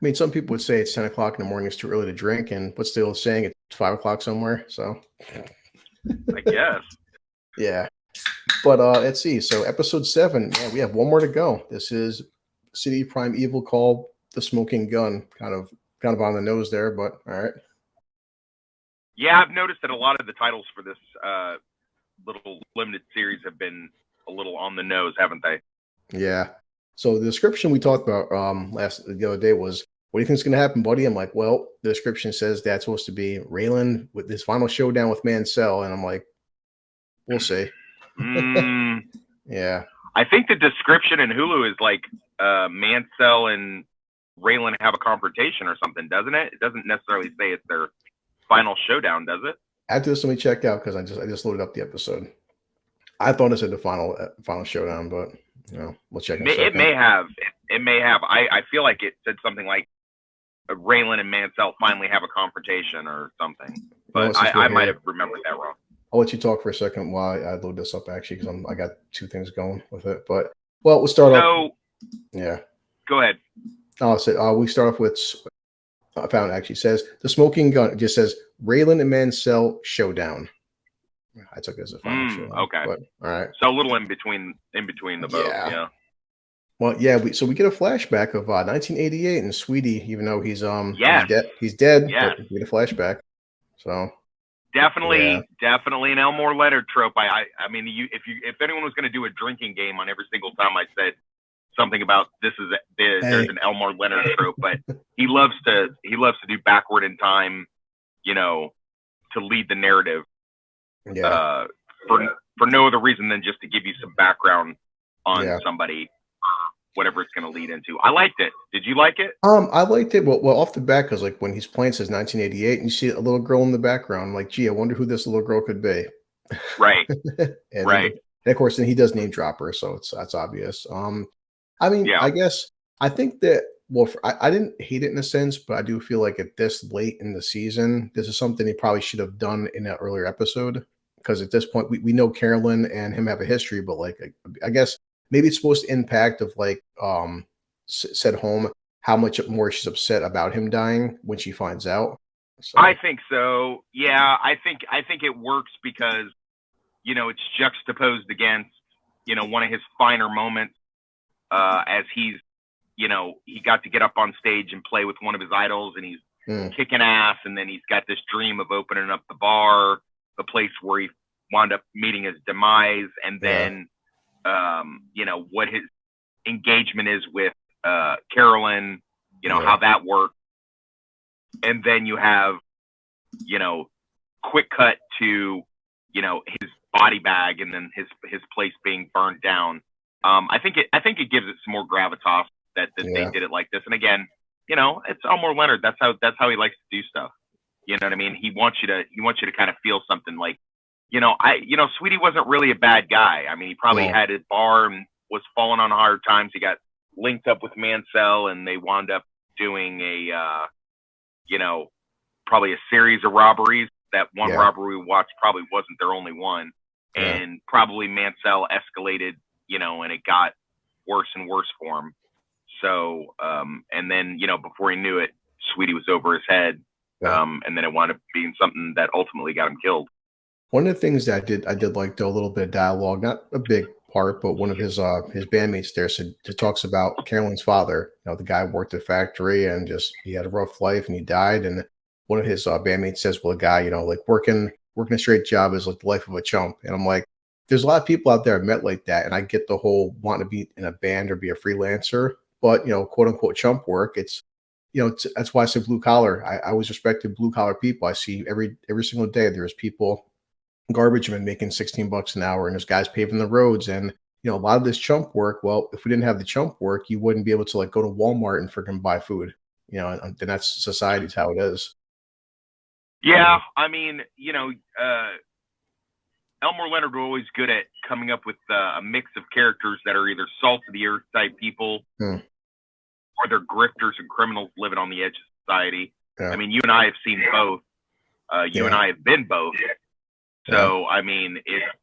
I mean, some people would say it's 10 o'clock in the morning. It's too early to drink, and what's the old saying? It's 5 o'clock somewhere. So, I guess. yeah. But let's see. So, episode 7. Yeah, we have one more to go. This is City Primeval called the Smoking Gun. Kind of on the nose there, but all right. Yeah, I've noticed that a lot of the titles for this little limited series have been a little on the nose, haven't they? Yeah. So the description we talked about the other day was, "What do you think's going to happen, buddy?" I'm like, "Well, the description says that's supposed to be Raylan with his final showdown with Mansell," and I'm like, "We'll see." Yeah. I think the description in Hulu is like Mansell and Raylan have a confrontation or something, doesn't it? It doesn't necessarily say it's their final showdown, does it? After this, let me check out because I just loaded up the episode. I thought it said the final showdown, but we'll check in a second. It may have. It may have. I feel like it said something like Raylan and Mansell finally have a confrontation or something, but I might have remembered that wrong. I'll let you talk for a second while I load this up, actually, because I got two things going with it. But we'll start off. Yeah. Go ahead. We start off with. I found it actually says the Smoking Gun. It just says Raylan and Mansell showdown. I took it as a final showdown. Okay. But, all right. So a little in between the both. Yeah. Well, yeah. We get a flashback of 1988 and Sweetie, even though he's he's dead. Yeah. We get a flashback. So. Definitely an Elmore Leonard trope. I mean, if anyone was going to do a drinking game on every single time I said something about there's an Elmore Leonard trope, but he loves to do backward in time, to lead the narrative. Yeah. For no other reason than just to give you some background on somebody, whatever it's going to lead into. I liked it. Did you like it? I liked it. Well, off the bat, because like when he's playing says 1988, and you see a little girl in the background, I'm like, gee, I wonder who this little girl could be. Right. And of course, then he does name drop her, so that's obvious. I mean, I guess I think that. Well, I didn't hate it in a sense, but I do feel like at this late in the season, this is something he probably should have done in an earlier episode. Because at this point, we know Carolyn and him have a history, but like I guess maybe it's supposed to impact of like said home how much more she's upset about him dying when she finds out. So. I think so. Yeah, I think it works because it's juxtaposed against one of his finer moments as he's he got to get up on stage and play with one of his idols, and he's kicking ass, and then he's got this dream of opening up the bar, the place where he wound up meeting his demise, and then what his engagement is with Carolyn, how that works. And then you have, quick cut to, his body bag and then his place being burned down. I think it gives it some more gravitas that they did it like this. And again, it's Elmore Leonard. That's how he likes to do stuff. You know what I mean? He wants you to kind of feel something like, Sweetie wasn't really a bad guy. I mean, he probably had his bar and was falling on hard times. He got linked up with Mansell, and they wound up doing probably a series of robberies. That one robbery we watched probably wasn't their only one. And probably Mansell escalated, and it got worse and worse for him. So, and then, before he knew it, Sweetie was over his head. And then it wound up being something that ultimately got him killed. One of the things that I did like, though, a little bit of dialogue, not a big part, but one of his bandmates there talks about Carolyn's father. The guy worked at a factory and he had a rough life and he died. And one of his bandmates says, well, a guy, like working a straight job is like the life of a chump. And I'm like, there's a lot of people out there I've met like that. And I get the whole wanting to be in a band or be a freelancer, but, quote unquote chump work. It's, that's why I say blue collar. I always respected blue collar people. I see every single day there's people, garbage men making $16 an hour, and there's guys paving the roads. And, a lot of this chump work, well, if we didn't have the chump work, you wouldn't be able to like go to Walmart and freaking buy food, and that's society's how it is. Yeah. I mean, Elmore Leonard was always good at coming up with a mix of characters that are either salt of the earth type people or they're grifters and criminals living on the edge of society. Yeah. I mean, you and I have seen both. You and I have been both. So, I mean,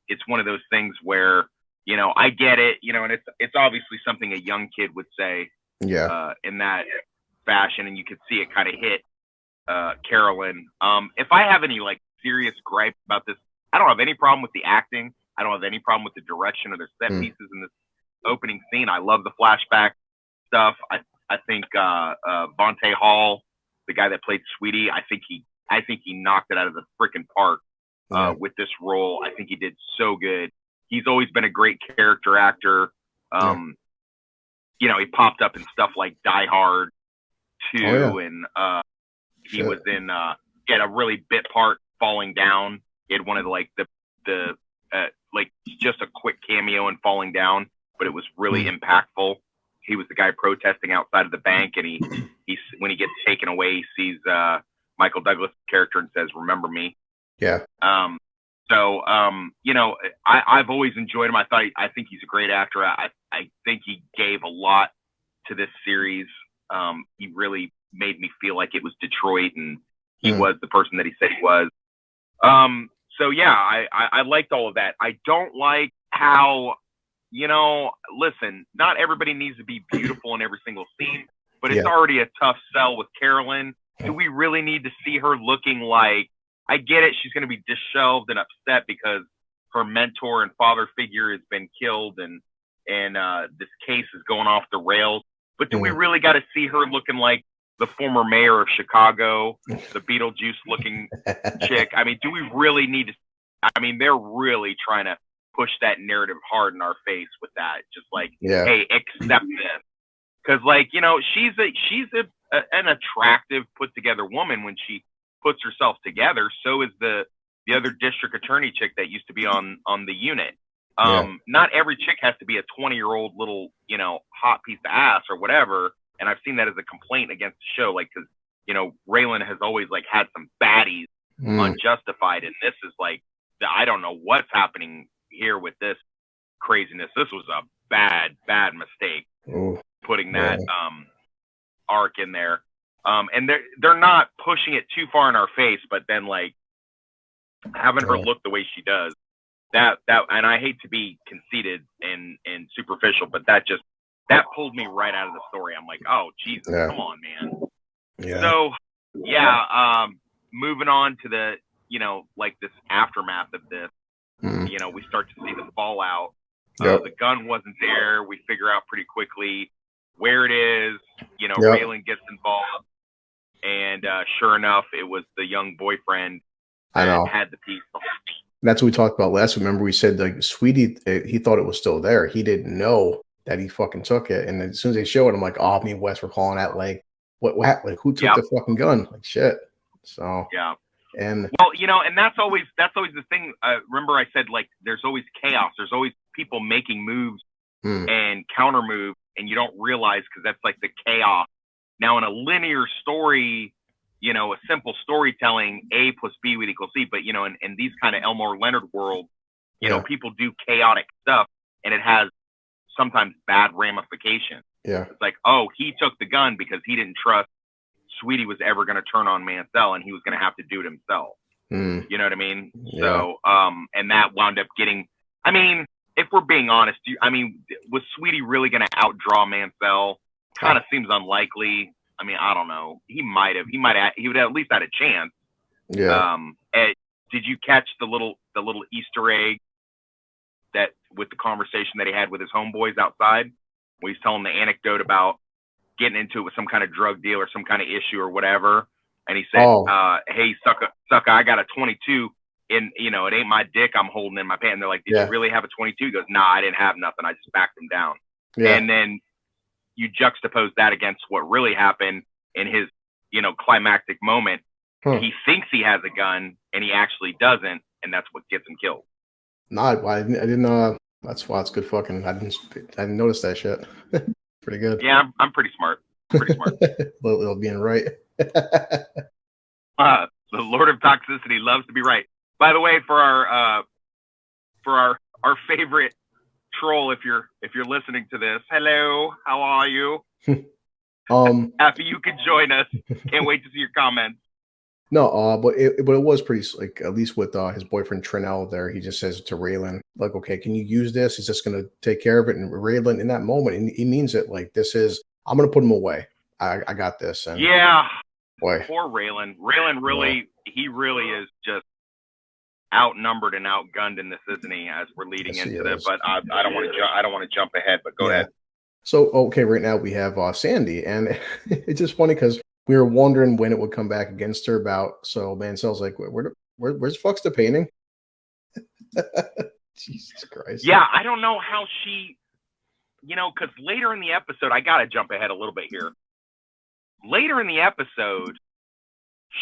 it's one of those things where, I get it, and it's obviously something a young kid would say. Yeah. In that, fashion, and you could see it kind of hit Carolyn. If I have any like serious gripe about this, I don't have any problem with the acting. I don't have any problem with the direction of their set pieces in this opening scene. I love the flashback stuff. I think Vontae Hall, the guy that played Sweetie, I think he knocked it out of the freaking park with this role. I think he did so good. He's always been a great character actor. You know, he popped up in stuff like Die Hard 2, and he was in he had a really bit part, Falling Down. He had one of the like just a quick cameo in Falling Down, but it was really impactful. He was the guy protesting outside of the bank, and he when he gets taken away, he sees Michael Douglas' character and says, "Remember me." Yeah. So you know, I've always enjoyed him. I think he's a great actor. I think he gave a lot to this series. He really made me feel like it was Detroit, and he was the person that he said he was. So yeah, I liked all of that. I don't like how, you know, listen, not everybody needs to be beautiful in every single scene, but it's already a tough sell with Carolyn. Do we really need to see her looking like, I get it, she's going to be disheveled and upset because her mentor and father figure has been killed, and this case is going off the rails. But do we really got to see her looking like the former mayor of Chicago, the Beetlejuice-looking chick? I mean, do we really need to? I mean, they're really trying to push that narrative hard in our face with that. Just like, hey, accept this. Because, like, you know, she's an attractive, put-together woman when she puts herself together. So is the other district attorney chick that used to be on the unit. Not every chick has to be a 20-year-old little, you know, hot piece of ass or whatever. And I've seen that as a complaint against the show, like, because, you know, Raylan has always like had some baddies unjustified, and this is like, I don't know what's happening here with this craziness. This was a bad mistake putting that arc in there. And they're not pushing it too far in our face, but then like having her look the way she does, that and I hate to be conceited and superficial, but that pulled me right out of the story. I'm like, oh Jesus, come on, man. So moving on to the, you know, like this aftermath of this, you know, we start to see the fallout. The gun wasn't there. We figure out pretty quickly where it is. You know, Raylan gets involved, and sure enough, it was the young boyfriend that had the piece. That's what we talked about last. Remember, we said like Sweetie, he thought it was still there. He didn't know that he fucking took it. And as soon as they show it, I'm like, oh, me and Wes were calling that like, what like who took the fucking gun? Like shit. So and well, you know, and that's always the thing. Remember, I said like there's always chaos. There's always people making moves and counter moves, and you don't realize because that's like the chaos. Now in a linear story, you know, a simple storytelling, A plus B would equal C. But you know, in these kind of Elmore Leonard world, you know, people do chaotic stuff, and it has sometimes bad ramifications. It's like, oh, he took the gun because he didn't trust Sweetie was ever going to turn on Mansell, and he was going to have to do it himself. You know what I mean? So, and that wound up getting, I mean, if we're being honest, I mean, was Sweetie really going to outdraw Mansell? Kind of seems unlikely. I mean, I don't know. He would at least had a chance. Did you catch the little Easter egg that with the conversation that he had with his homeboys outside, where he's telling the anecdote about getting into it with some kind of drug deal or some kind of issue or whatever, and he said, "Hey, sucker, I got a 22, and you know it ain't my dick I'm holding in my pants." And they're like, "Did you really have a 22?" He goes, "Nah, I didn't have nothing. I just backed him down." And then you juxtapose that against what really happened in his, you know, climactic moment. He thinks he has a gun, and he actually doesn't, and that's what gets him killed. No, I didn't. That's why it's good fucking. I didn't notice that shit. Pretty good. Yeah, I'm pretty smart. Little being right. The Lord of Toxicity loves to be right. By the way, for our favorite troll, if you're listening to this, hello, how are you? Happy you could join us. Can't wait to see your comments. No, but it was pretty, like, at least with his boyfriend Trinell there, he just says to Raylan, like, okay, can you use this? He's just going to take care of it. And Raylan, in that moment, and he means it, like, I'm going to put him away. I got this. And yeah, boy, poor Raylan. Raylan really, he really is just outnumbered and outgunned in this, isn't he? As we're leading yes, he into that, is. but I don't want to. I don't want to jump ahead. But go Yeah. ahead. So okay, right now we have Sandy, and it's just funny because we were wondering when it would come back against her. About so Mancel's like, where's the fuck's the painting? Jesus Christ. Yeah, I don't know how she, because later in the episode, I got to jump ahead a little bit here. Later in the episode,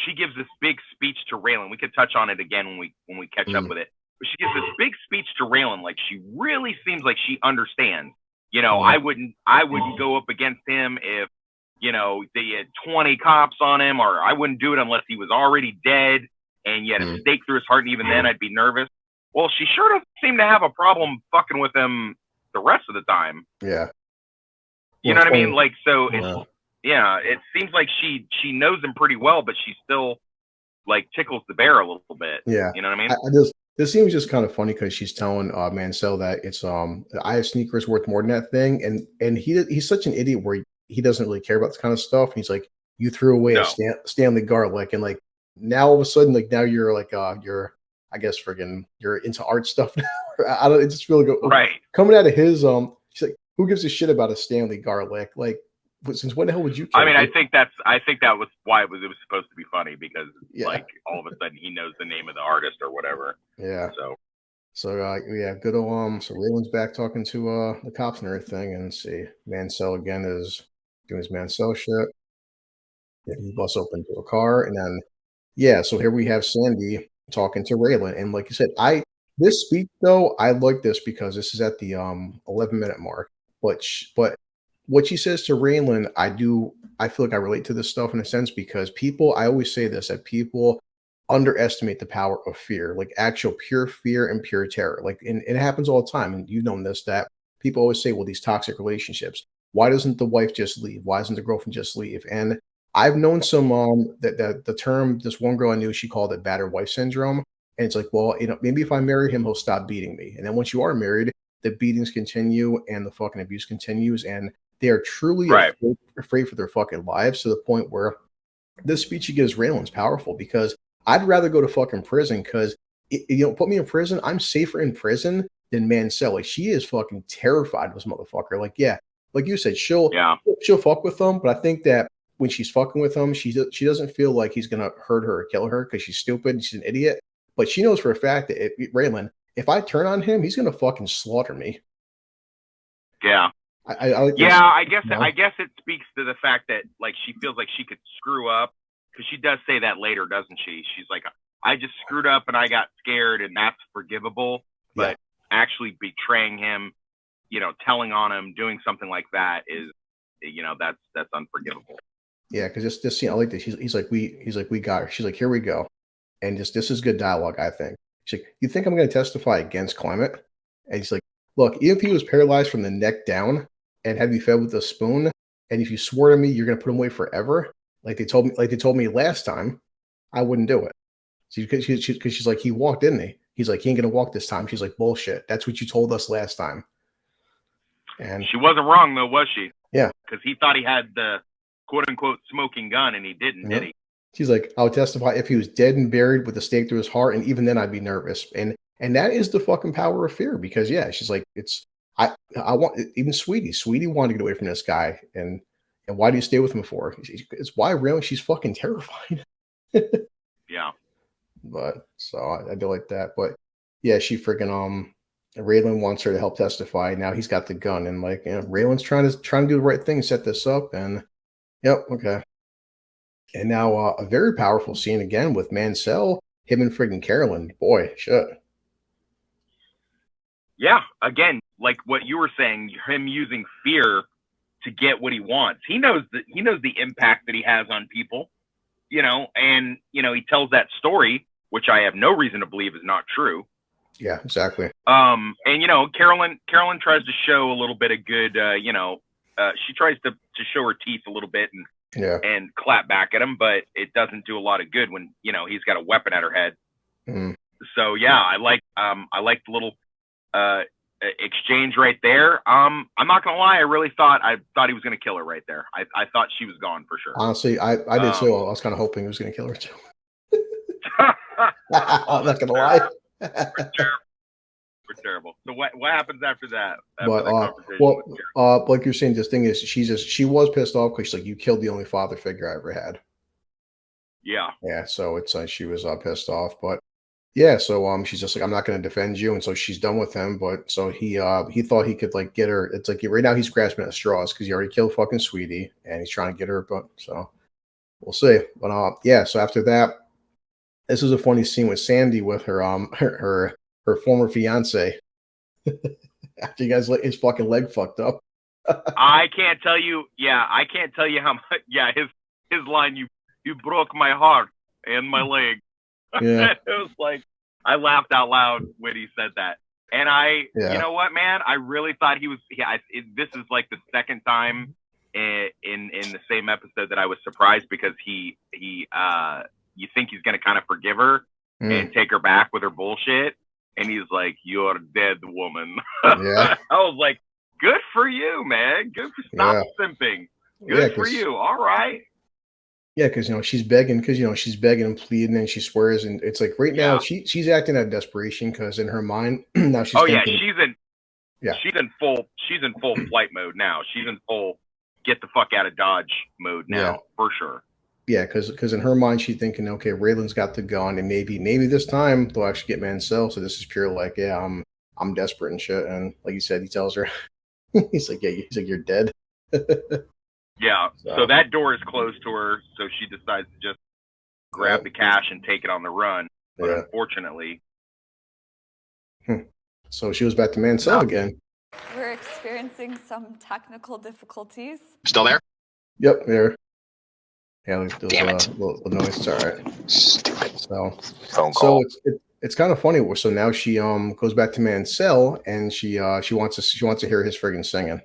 she gives this big speech to Raylan. We could touch on it again when we catch up with it. But she gives this big speech to Raylan, like she really seems like she understands. I wouldn't go up against him if, they had 20 cops on him, or I wouldn't do it unless he was already dead and he had a stake through his heart, and even then I'd be nervous. Well, she sure doesn't seem to have a problem fucking with him the rest of the time. Yeah. You know what I mean? Like, so it seems like she knows him pretty well, but she still like tickles the bear a little bit. Yeah. You know what I mean? This seems just kind of funny because she's telling Mansell that it's I have sneakers worth more than that thing, and he's such an idiot where he doesn't really care about this kind of stuff. And he's like, you threw away a Stanley garlic, and like now all of a sudden, like now you're like you're I guess friggin' you're into art stuff now. I don't. It just feel like right coming out of his she's like, who gives a shit about a Stanley garlic? Like, since when the hell would you care? I mean, I think that was why it was supposed to be funny, because like all of a sudden he knows the name of the artist or whatever. Yeah. So yeah, good old so Raylan's back talking to the cops and everything, and see Mansell again is doing his Mansell shit. Yeah, he busts open to a car, and then so here we have Sandy talking to Raylan, and like you said, this speech though, I like this because this is at the 11-minute mark, but what she says to Raylan, I feel like I relate to this stuff in a sense because I always say this, that people underestimate the power of fear, like actual pure fear and pure terror. Like, and it happens all the time. And you've known this, that people always say, well, these toxic relationships, why doesn't the wife just leave? Why doesn't the girlfriend just leave? And I've known some, that the term, this one girl I knew, she called it battered wife syndrome. And it's like, well, maybe if I marry him, he'll stop beating me. And then once you are married, the beatings continue and the fucking abuse continues. And they are truly afraid for their fucking lives, to the point where this speech he gives Raylan's powerful, because I'd rather go to fucking prison because, put me in prison. I'm safer in prison than Mansell. Like, she is fucking terrified of this motherfucker. Like, yeah, like you said, she'll fuck with him, but I think that when she's fucking with him, she doesn't feel like he's gonna hurt her or kill her because she's stupid and she's an idiot. But she knows for a fact that Raylan, if I turn on him, he's gonna fucking slaughter me. Yeah. I like this. I guess it speaks to the fact that like she feels like she could screw up, because she does say that later, doesn't she? She's like, I just screwed up and I got scared, and that's forgivable. But actually betraying him, telling on him, doing something like that is, that's unforgivable. Yeah, because this scene, I like this. He's like, we got her. She's like, here we go, and this is good dialogue, I think. She's like, you think I'm going to testify against Clement? And he's like, look, even if he was paralyzed from the neck down and had to be fed with a spoon, and if you swore to me you're going to put him away forever, like they told me last time, I wouldn't do it. Because she's like, he walked, didn't he? He's like, he ain't going to walk this time. She's like, bullshit. That's what you told us last time. And she wasn't wrong, though, was she? Yeah. Because he thought he had the quote-unquote smoking gun, and he didn't, did he? She's like, I would testify if he was dead and buried with a stake through his heart, and even then I'd be nervous. And that is the fucking power of fear, because she's like, I want, even Sweetie wanted to get away from this guy, and why do you stay with him for? It's why really she's fucking terrified. Yeah. But so I do like that. But yeah, she freaking Raylan wants her to help testify. Now he's got the gun, and like, Raylan's trying to do the right thing, set this up, and okay. And now a very powerful scene again with Mansell, him and friggin' Carolyn. Boy, shit. Yeah, again, like what you were saying, him using fear to get what he wants. He knows the impact that he has on people, and he tells that story, which I have no reason to believe is not true. Yeah, exactly. And Carolyn tries to show a little bit of good, she tries to show her teeth a little bit and clap back at him, but it doesn't do a lot of good when he's got a weapon at her head. So yeah, I like the little exchange right there. I'm not gonna lie. I really thought he was gonna kill her right there. I thought she was gone for sure. Honestly, I did too. I was kind of hoping he was going to kill her too. I'm not going to lie. We're terrible. So what happens after that? After But the conversation like you're saying, this thing is she was pissed off because she's like, you killed the only father figure I ever had. Yeah. So it's like she was pissed off, but yeah. So she's just like, I'm not going to defend you, and so she's done with him. But so he thought he could like get her. It's like right now he's grasping at straws because he already killed fucking Sweetie, and he's trying to get her. But so we'll see. But yeah. So after that, this is a funny scene with Sandy with her her former fiance. After you guys let his fucking leg fucked up. I can't tell you. Yeah, I can't tell you how much. Yeah, his line. You broke my heart and my leg. Yeah. It was like I laughed out loud when he said that. And you know what, man? I really thought he was. Yeah, this is like the second time in the same episode that I was surprised because he you think he's gonna kind of forgive her and take her back with her bullshit, and he's like, "You're a dead woman." Yeah. I was like, "Good for you, man. Good for stop simping. Good for you. All right." Yeah, because she's begging, she's begging and pleading, and she swears, and it's like right now she's acting out of desperation because in her mind now she's thinking, she's in full flight mode now. She's in full get the fuck out of Dodge mode now for sure. Yeah, because in her mind she's thinking, okay, Raylan's got the gun, and maybe this time they'll actually get Mansell. So this is pure like, I'm desperate and shit, and like you said, he tells her, he's like, you're dead. Yeah, so that door is closed to her, so she decides to just grab the cash and take it on the run. But unfortunately... So she was back to Mansell again. We're experiencing some technical difficulties. Still there? Yep, there. Yeah, there's a little noise. It's all right. Stupid. So, phone call. So it's kind of funny. So now she goes back to Mansell, and she wants to hear his friggin' singing.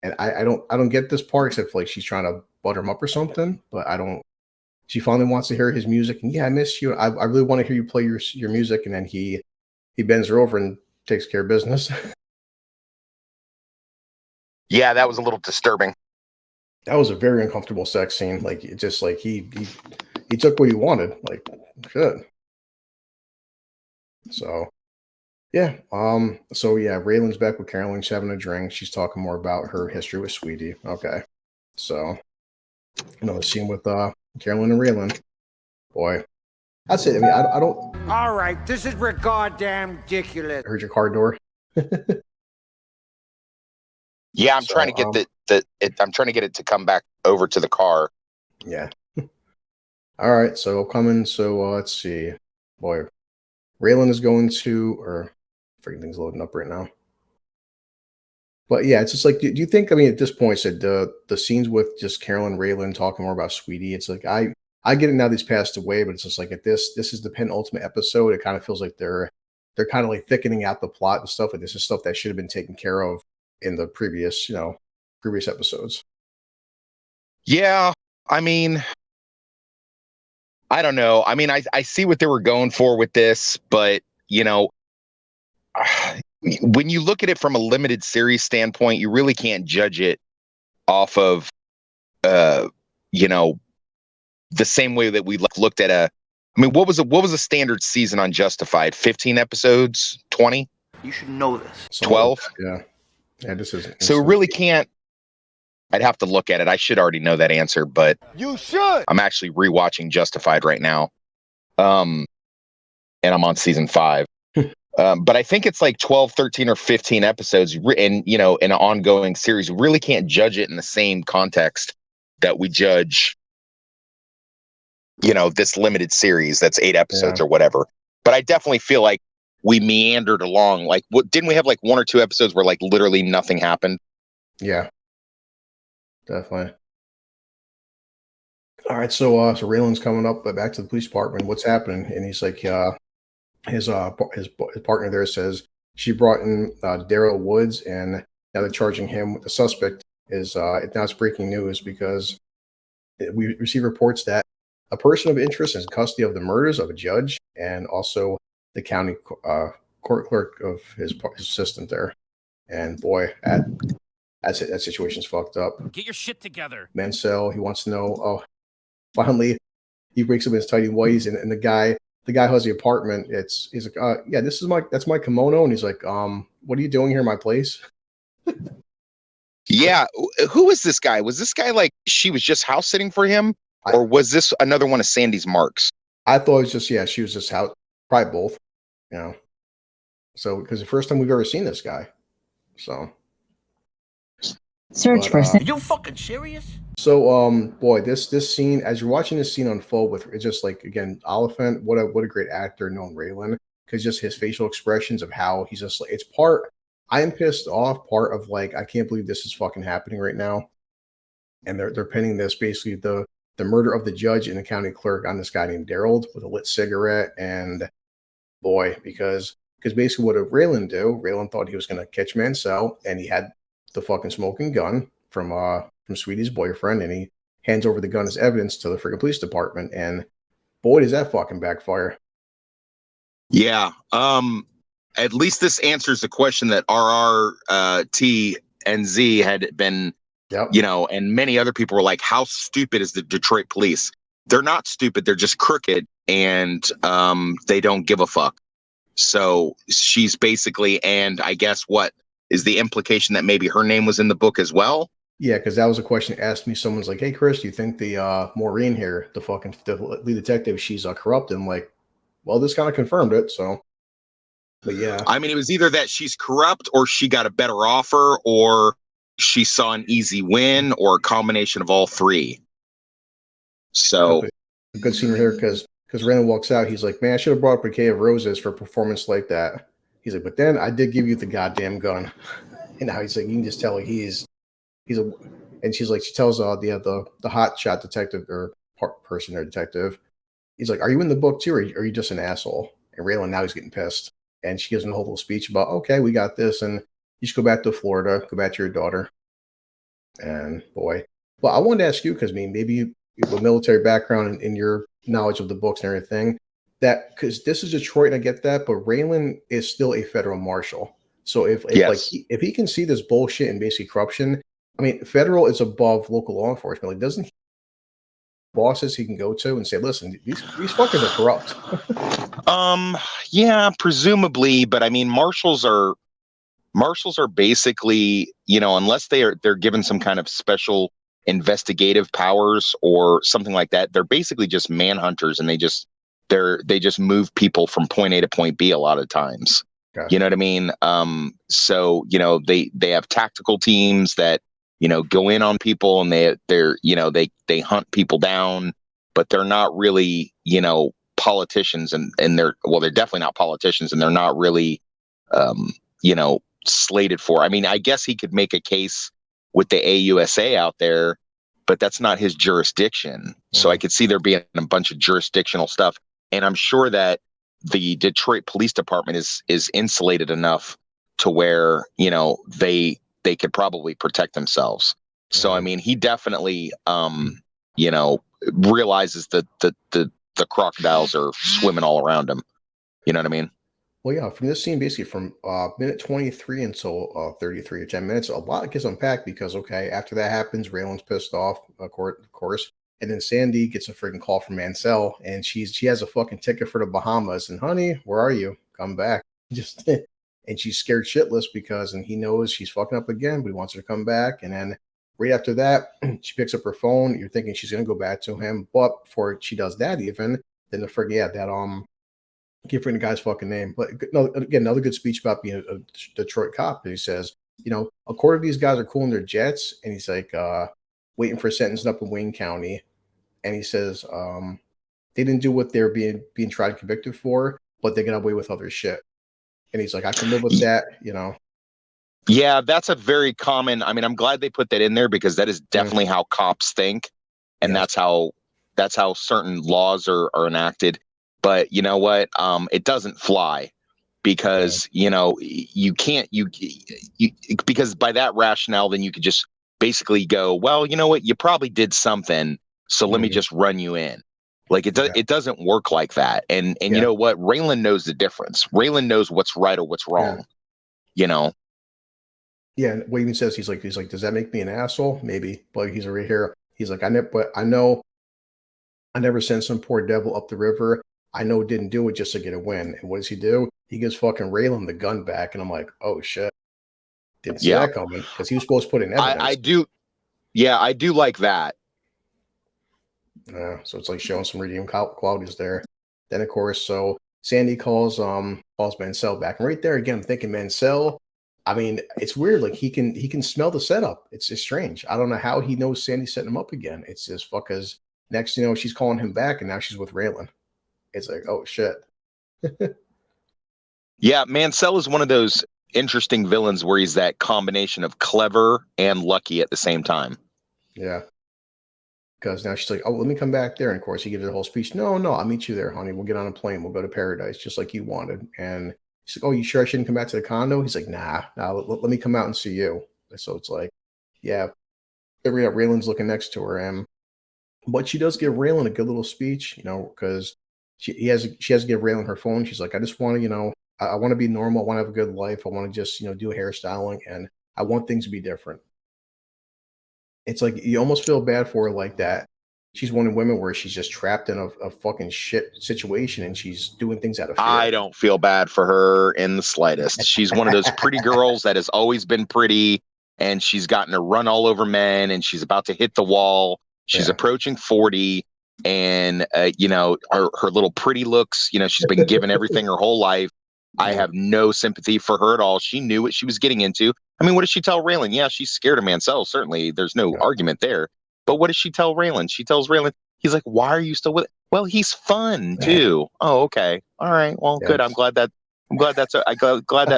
And I don't get this part except for like she's trying to butter him up or something, but I don't. She finally wants to hear his music, and I miss you. I really want to hear you play your music, and then he bends her over and takes care of business. Yeah, that was a little disturbing. That was a very uncomfortable sex scene. Like it just like he took what he wanted. Like shit. So. Yeah. So yeah, Raylan's back with Carolyn. She's having a drink. She's talking more about her history with Sweetie. Okay. So another scene with Carolyn and Raylan. Boy, that's it. I mean, I don't. All right, this is goddamn ridiculous. I heard your car door. Yeah, I'm trying to get I'm trying to get it to come back over to the car. Yeah. All right. So coming. So let's see. Boy, Raylan is going to or. Freaking things loading up right now. But yeah, it's just like, do you think, I mean, at this point, said the scenes with just Carolyn and Raylan talking more about Sweetie, it's like, I get it now that he's passed away, but it's just like, this is the penultimate episode. It kind of feels like they're kind of like thickening out the plot and stuff. And this is stuff that should have been taken care of in the previous episodes. Yeah. I mean, I don't know. I mean, I see what they were going for with this, but when you look at it from a limited series standpoint, you really can't judge it off of, the same way that we looked at what was a standard season on Justified? 15 episodes, 20? You should know this. 12? Yeah. Yeah, this isn't. So really can't. I'd have to look at it. I should already know that answer, but you should. I'm actually rewatching Justified right now. And I'm on season 5. But I think it's like 12, 13, or 15 episodes, and in an ongoing series. We really can't judge it in the same context that we judge, this limited series that's 8 episodes or whatever. But I definitely feel like we meandered along. Like, didn't we have like 1 or 2 episodes where like literally nothing happened? Yeah, definitely. All right, so Raylan's coming up back to the police department. What's happening? And he's like, his partner there says she brought in Daryl Woods, and now they're charging him. The suspect is now it's breaking news because we receive reports that a person of interest is in custody of the murders of a judge and also the county court clerk of his assistant there, and boy, that situation's fucked up. Get your shit together. Mansell, he wants to know. Oh, finally, he wakes up in his tidy whities, and the guy who has the apartment. He's like, yeah, that's my kimono, and he's like, what are you doing here in my place? Yeah, who was this guy? Was this guy like she was just house sitting for him, or was this another one of Sandy's marks? I thought it was just she was just out, probably both, you know. So because the first time we've ever seen this guy, so Search for. Are you fucking serious? So boy, this scene, as you're watching this scene unfold, with it's just like, again, Oliphant, what a great actor, knowing Raylan, because just his facial expressions of how he's just like, it's part. I am pissed off. Part of like, I can't believe this is fucking happening right now, and they're pinning this basically the murder of the judge and the county clerk on this guy named Daryl with a lit cigarette. And boy, because basically what did Raylan do? Raylan thought he was going to catch Mansell, and he had the fucking smoking gun from Sweetie's boyfriend, and he hands over the gun as evidence to the freaking police department. And boy, does that fucking backfire. Yeah. At least this answers the question that RRT and Z had been, Yep. And many other people were like, how stupid is the Detroit police? They're not stupid. They're just crooked, and they don't give a fuck. So she's basically, and I guess what is the implication that maybe her name was in the book as well? Yeah, because that was a question asked me. Someone's like, hey, Chris, do you think the Maureen here, the lead detective, she's corrupt? And I'm like, well, this kind of confirmed it. So, but yeah. I mean, it was either that she's corrupt, or she got a better offer, or she saw an easy win, or a combination of all three. So a good scene here, because Randall walks out. He's like, man, I should have brought a bouquet of roses for a performance like that. He's like, but then I did give you the goddamn gun. And now he's like, you can just tell he's a, and she's like, she tells the hot shot detective or person or detective, he's like, are you in the book too, or are you just an asshole? And Raylan, now he's getting pissed, and she gives him a whole little speech about, okay, we got this, and you should go back to Florida, go back to your daughter. And boy, well, I wanted to ask you, because I mean, maybe you have a military background in your knowledge of the books and everything, that because this is Detroit, and I get that, but Raylan is still a federal marshal. So if he can see this bullshit and basically corruption, I mean, federal is above local law enforcement. Like, doesn't he bosses he can go to and say, listen, these fuckers are corrupt? Yeah, presumably, but I mean, marshals are basically, unless they're given some kind of special investigative powers or something like that, they're basically just manhunters, and they just move people from point A to point B a lot of times. Okay. You know what I mean? So they have tactical teams that go in on people, and they hunt people down, but they're not really politicians, and they're definitely not politicians, and they're not really slated for. I mean, I guess he could make a case with the AUSA out there, but that's not his jurisdiction. So I could see there being a bunch of jurisdictional stuff, and I'm sure that the Detroit Police Department is insulated enough to where they could probably protect themselves. So I mean, he definitely realizes that the crocodiles are swimming all around him. You know what I mean? Well, yeah, from this scene, basically from minute 23 until 33 or 10 minutes, a lot gets unpacked, because, okay, after that happens, Raylan's pissed off, of course, and then Sandy gets a freaking call from Mansell, and she has a fucking ticket for the Bahamas, and honey, where are you? Come back. And she's scared shitless and he knows she's fucking up again, but he wants her to come back. And then right after that, she picks up her phone. You're thinking she's going to go back to him, but before she does that, even then the friggin' that I can't forget the guy's fucking name, but again, another good speech about being a Detroit cop. And he says, a quarter of these guys are cooling their jets, and he's like waiting for sentencing up in Wayne County, and he says they didn't do what they're being tried and convicted for, but they got away with other shit. And he's like, I can live with that, Yeah, that's a very common. I mean, I'm glad they put that in there, because that is definitely how cops think, and that's how certain laws are enacted. But you know what? It doesn't fly, because you can't because by that rationale, then you could just basically go, well, you know what? You probably did something, so let me just run you in. Like it doesn't work like that. And you know what? Raylan knows the difference. Raylan knows what's right or what's wrong. You know. Yeah, and what he even says, he's like, does that make me an asshole? Maybe, but he's right here. He's like, I know I never sent some poor devil up the river. I know didn't do it just to get a win. And what does he do? He gives fucking Raylan the gun back, and I'm like, oh shit, didn't see that coming, because he was supposed to put in evidence. I do like that. So it's like showing some redeeming qualities there. Then of course, so Sandy calls Mansell back, and right there again, I'm thinking Mansell. I mean, it's weird. Like he can smell the setup. It's just strange. I don't know how he knows Sandy's setting him up again. It's just because next, she's calling him back, and now she's with Raylan. It's like, oh shit. Yeah, Mansell is one of those interesting villains where he's that combination of clever and lucky at the same time. Yeah. Because now she's like, oh, let me come back there. And of course, he gives her a whole speech. No, I'll meet you there, honey. We'll get on a plane. We'll go to paradise, just like you wanted. And she's like, oh, you sure I shouldn't come back to the condo? He's like, nah, let me come out and see you. So it's like, yeah, Raylan's looking next to her. But she does give Raylan a good little speech, because she has to give Raylan her phone. She's like, I just want to, I want to be normal. I want to have a good life. I want to just, do hairstyling, and I want things to be different. It's like you almost feel bad for her, like that. She's one of women where she's just trapped in a fucking shit situation, and she's doing things out of fear. I don't feel bad for her in the slightest. She's one of those pretty girls that has always been pretty, and she's gotten to run all over men, and she's about to hit the wall. She's approaching 40, and her little pretty looks. She's been given everything her whole life. I have no sympathy for her at all. She knew what she was getting into. I mean, what does she tell Raylan? Yeah, she's scared of Mansell. Certainly, there's no argument there. But what does she tell Raylan? She tells Raylan, he's like, why are you still with it? Well, he's fun too. Oh, okay. All right. Well, good. I'm glad that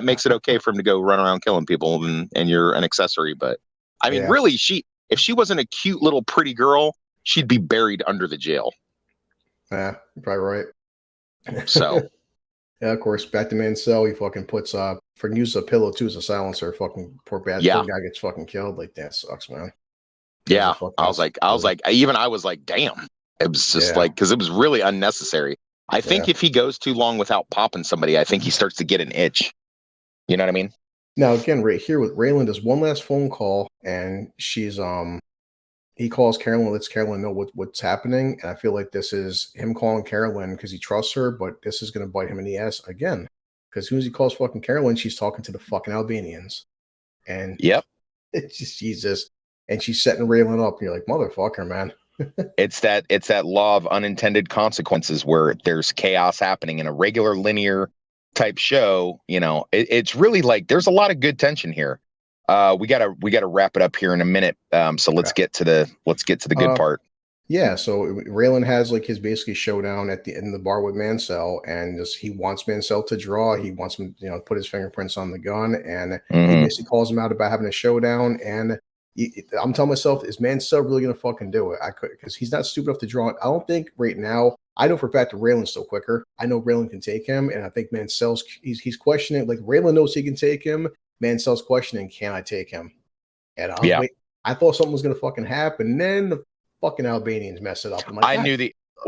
makes it okay for him to go run around killing people, and you're an accessory. But I mean, really, if she wasn't a cute little pretty girl, she'd be buried under the jail. Yeah, you're probably right. So. Yeah, of course, back to Mansell, he fucking puts uses a pillow too as a silencer. Fucking poor guy gets fucking killed. Like, that sucks, man. Yeah, I was like, damn. It was just like, because it was really unnecessary. I think if he goes too long without popping somebody, I think he starts to get an itch. You know what I mean? Now again, right here with Raylan, does one last phone call, and she's he calls Carolyn, lets Carolyn know what's happening. And I feel like this is him calling Carolyn because he trusts her, but this is going to bite him in the ass again. Because as soon as he calls fucking Carolyn, she's talking to the fucking Albanians. And it's just Jesus. And she's setting Raylan up. And you're like, motherfucker, man. It's that law of unintended consequences where there's chaos happening in a regular linear type show. It's really like there's a lot of good tension here. We gotta wrap it up here in a minute. So let's get to the good part. Yeah. So Raylan has like his basically showdown in the bar with Mansell, and he wants Mansell to draw. He wants him, to put his fingerprints on the gun, and he basically calls him out about having a showdown. And I'm telling myself, is Mansell really gonna fucking do it? Because he's not stupid enough to draw it. I don't think right now. I know for a fact that Raylan's still quicker. I know Raylan can take him, and I think Mansell's he's questioning. Like, Raylan knows he can take him. Mansell's questioning, can I take him? And I thought something was going to fucking happen. And then the fucking Albanians mess it up. I'm like, I knew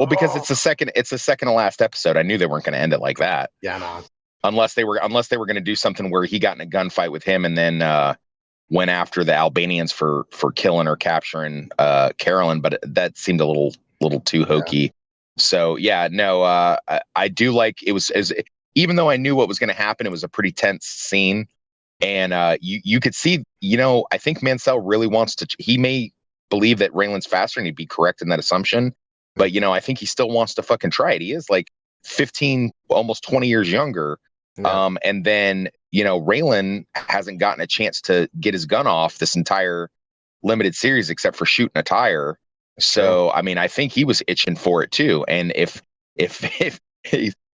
because it's the second to last episode. I knew they weren't going to end it like that. Yeah, no. Unless they were going to do something where he got in a gunfight with him and then went after the Albanians for killing or capturing Carolyn. But that seemed a little too hokey. So I do like it was even though I knew what was going to happen, it was a pretty tense scene. And you could see, I think Mansell really wants to. He may believe that Raylan's faster, and he'd be correct in that assumption. But I think he still wants to fucking try it. He is like 15, almost 20 years younger. Yeah. And then Raylan hasn't gotten a chance to get his gun off this entire limited series, except for shooting a tire. So I mean, I think he was itching for it too. And if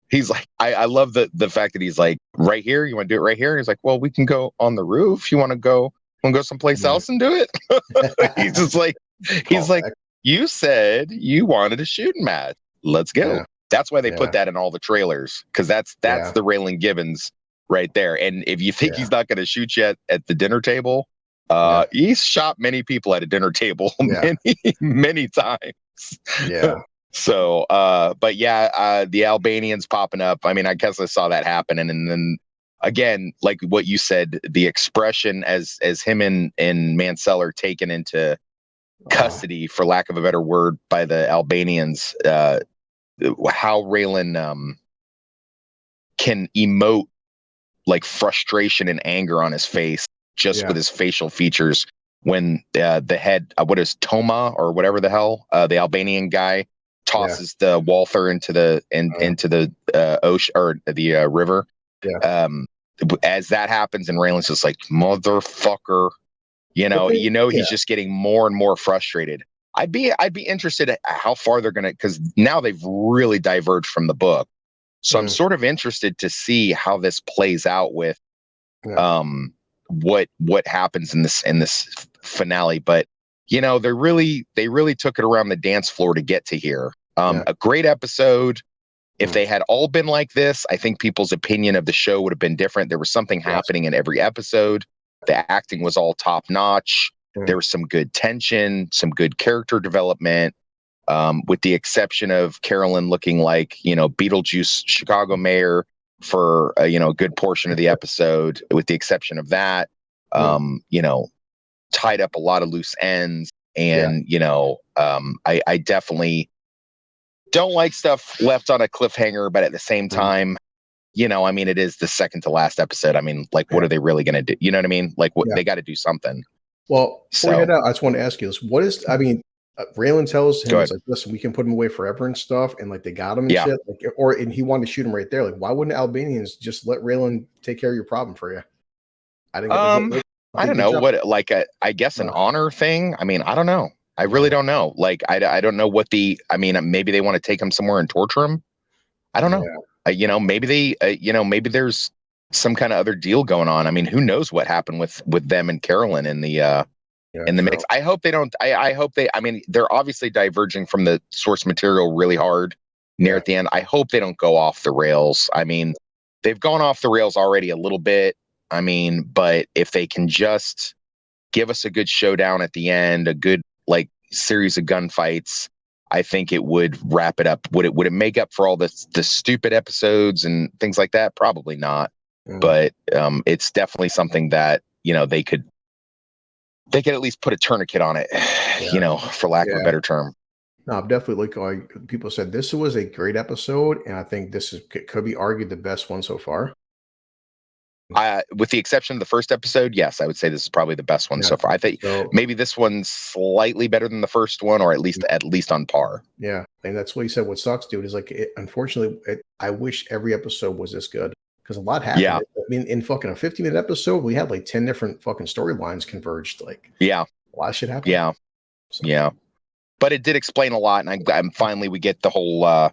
he's like, I love the fact that he's like, right here, you want to do it right here? He's like, well, we can go on the roof. You want to go someplace else and do it? He's just like, you said you wanted a shooting match. Let's go. Yeah. That's why they put that in all the trailers, because that's the Raylan Givens right there. And if you think he's not going to shoot you at the dinner table, he's shot many people at a dinner table many times. Yeah. So, but yeah, the Albanians popping up. I mean, I guess I saw that happen, and then again, like what you said, the expression as him and Mansell are taken into custody, for lack of a better word, by the Albanians. How Raylan can emote like frustration and anger on his face just with his facial features when the head, what is Toma or whatever the hell, the Albanian guy tosses the Walther into the ocean or the river. As that happens, and Raylan's just like, motherfucker, he's just getting more and more frustrated. I'd be interested at how far they're gonna, because now they've really diverged from the book. So I'm sort of interested to see how this plays out with what happens in this finale. But they really took it around the dance floor to get to here. A great episode. If they had all been like this, I think people's opinion of the show would have been different. There was something happening in every episode. The acting was all top notch. There was some good tension, some good character development. With the exception of Carolyn looking like, Beetlejuice Chicago mayor for, a good portion of the episode, with the exception of that, tied up a lot of loose ends. And, I definitely don't like stuff left on a cliffhanger, but at the same time, it is the second to last episode. I mean, like, what are they really going to do? You know what I mean? Like, they got to do something. Well, before we head out, I just want to ask you this. Raylan tells him, it's like, listen, we can put him away forever and stuff. And like, they got him and shit. Like, and he wanted to shoot him right there. Like, why wouldn't Albanians just let Raylan take care of your problem for you? I don't know what, like, I guess an honor thing. I mean, I don't know. I really don't know. Like, I don't know what maybe they want to take him somewhere and torture him. I don't know. Maybe they, maybe there's some kind of other deal going on. I mean, who knows what happened with them and Carolyn in the mix. I hope they don't. I hope they. I mean, they're obviously diverging from the source material really hard near at the end. I hope they don't go off the rails. I mean, they've gone off the rails already a little bit. I mean, but if they can just give us a good showdown at the end, a good like series of gunfights, I think it would wrap it up. Would it make up for all the stupid episodes and things like that? Probably not. But it's definitely something that they could at least put a tourniquet on it, for lack of a better term. No, I'm definitely like people said, this was a great episode, and I think this could be argued the best one so far. With the exception of the first episode, yes, I would say this is probably the best one so far. I think maybe this one's slightly better than the first one, or at least on par. Yeah, and that's what he said. What sucks, dude, is like, unfortunately, I wish every episode was this good, because a lot happened. Yeah. I mean, in fucking a 15-minute episode, we had like 10 different fucking storylines converged. Like, a lot of shit happened. Yeah, so. But it did explain a lot, and I'm finally we get the whole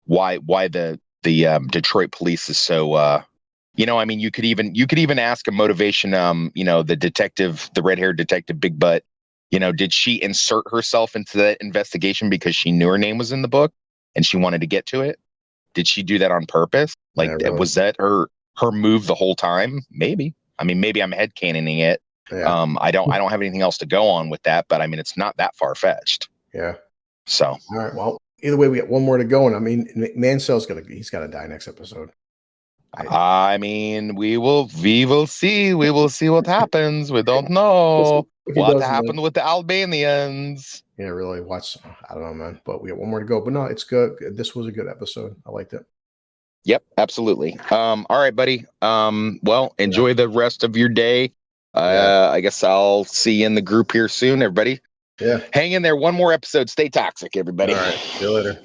why the Detroit police is so. I mean, you could even ask a motivation. The red-haired detective, Big Butt. Did she insert herself into that investigation because she knew her name was in the book and she wanted to get to it? Did she do that on purpose? Like, was that her move the whole time? Maybe. I mean, maybe I'm headcanoning it. Yeah. I don't have anything else to go on with that, but I mean, it's not that far-fetched. Yeah. So. All right. Well, either way, we got one more to go, and I mean, Mansell's he's got to die next episode. I mean, we will see. We will see what happens. We don't know what happened with the Albanians. Yeah, really. I don't know, man. But we got one more to go. But no, it's good. This was a good episode. I liked it. Yep, absolutely. All right, buddy. Well, enjoy the rest of your day. I guess I'll see you in the group here soon, everybody. Yeah. Hang in there. One more episode. Stay toxic, everybody. All right. See you later.